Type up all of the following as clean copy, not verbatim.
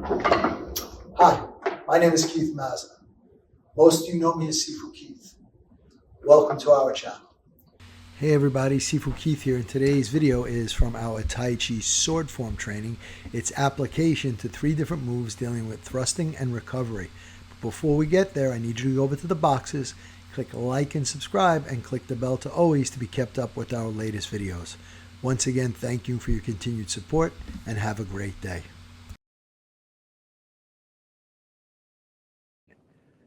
Hi, my name is Keith Mazza. Most of you know me as Sifu Keith. Welcome to our channel. Hey everybody, Sifu Keith here, and today's video is from our Tai Chi Sword Form training. It's application to 3 different moves dealing with thrusting and recovery. But before we get there, I need you to go over to the boxes, click like and subscribe, and click the bell to always to be kept up with our latest videos. Once again, thank you for your continued support, and have a great day.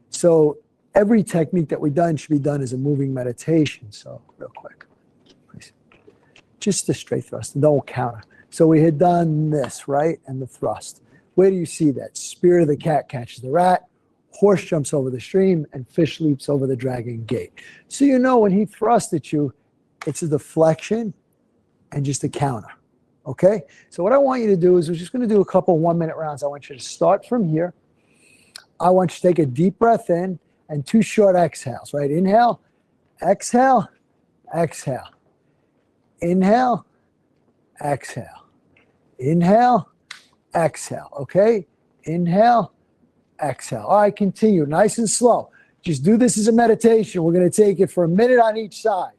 So every technique that we've done should be done as a moving meditation. So real quick, please. Just the straight thrust and don't counter. So we had done this, right? And the thrust. Where do you see that? Spirit of the cat catches the rat, horse jumps over the stream, and fish leaps over the dragon gate. So you know when he thrusts at you, it's a deflection and just a counter. Okay? So what I want you to do is we're just going to do a couple 1-minute rounds. I want you to start from here. I want you to take a deep breath in and 2 short exhales, right? Inhale, exhale, exhale. Inhale, exhale. Inhale, exhale, okay? Inhale, exhale. All right, continue, nice and slow. Just do this as a meditation. We're going to take it for a minute on each side.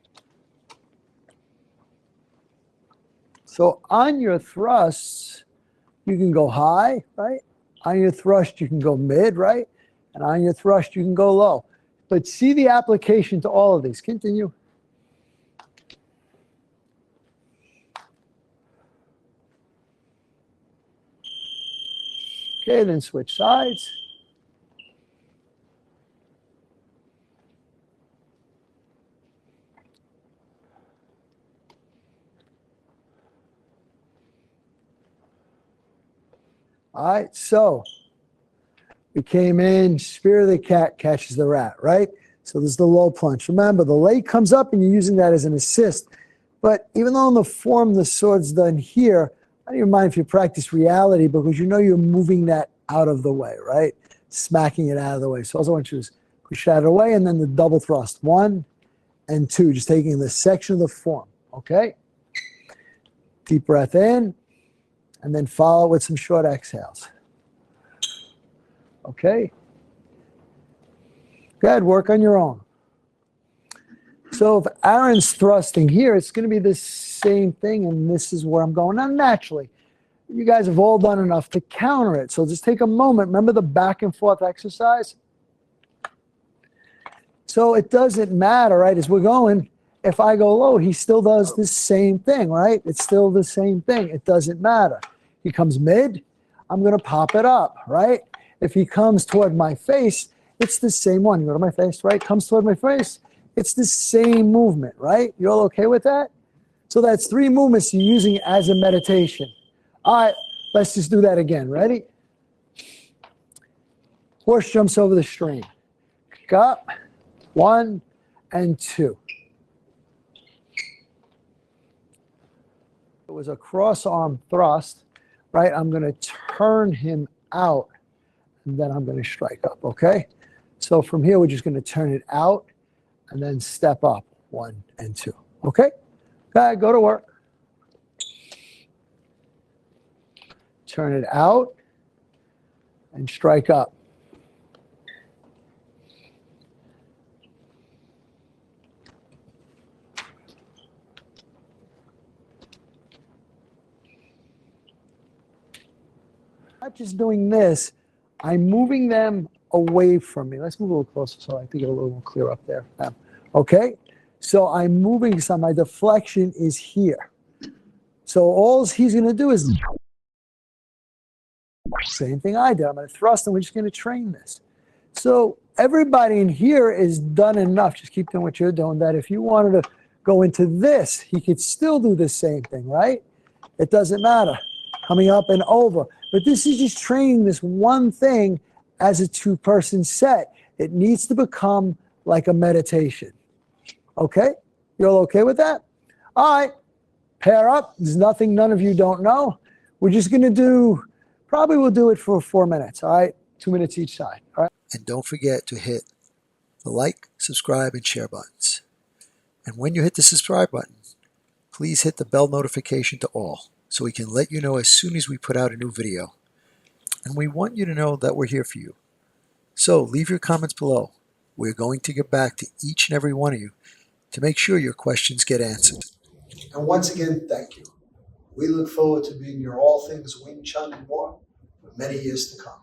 So on your thrusts, you can go high, right? On your thrust, you can go mid, right? And on your thrust, you can go low. But see the application to all of these. Continue. Okay, then switch sides. All right, so we came in, spirit of the cat catches the rat, right? So this is the low plunge. Remember, the leg comes up and you're using that as an assist. But even though in the form the sword's done here, I don't even mind if you practice reality because you know you're moving that out of the way, right? Smacking it out of the way. So all I want you to do is push it out of the way and then the double thrust. 1 and 2, just taking the section of the form, okay? Deep breath in. And then follow with some short exhales. Okay? Good, work on your own. So if Aaron's thrusting here, it's going to be the same thing, and this is where I'm going. Now, naturally, you guys have all done enough to counter it. So just take a moment. Remember the back and forth exercise? So it doesn't matter, right, as we're going. If I go low, he still does the same thing, right? It's still the same thing. It doesn't matter. He comes mid, I'm going to pop it up, right? If he comes toward my face, it's the same one. You go to my face, right? Comes toward my face, it's the same movement, right? You all okay with that? So that's 3 movements you're using as a meditation. All right, let's just do that again. Ready? Horse jumps over the stream. Pick up, 1 and 2. It was a cross-arm thrust, right? I'm going to turn him out, and then I'm going to strike up, okay? So from here, we're just going to turn it out and then step up, 1 and 2, okay? Go to work. Turn it out and strike up. Not just doing this, I'm moving them away from me. Let's move a little closer so I think it's a little more clear up there. Okay? So I'm moving some. My deflection is here. So all he's going to do is same thing I did. I'm going to thrust and we're just going to train this. So everybody in here is done enough. Just keep doing what you're doing. That if you wanted to go into this, he could still do the same thing, right? It doesn't matter. Coming up and over. But this is just training this one thing as a 2-person set. It needs to become like a meditation. Okay? You all okay with that? All right. Pair up. There's nothing none of you don't know. We're just going to do, probably we'll do it for 4 minutes. All right? 2 minutes each side. All right? And don't forget to hit the like, subscribe, and share buttons. And when you hit the subscribe button, please hit the bell notification to all so we can let you know as soon as we put out a new video. and we want you to know that we're here for you. So leave your comments below. We're going to get back to each and every one of you to make sure your questions get answered. And once again, thank you. We look forward to being your all things Wing Chun and more for many years to come.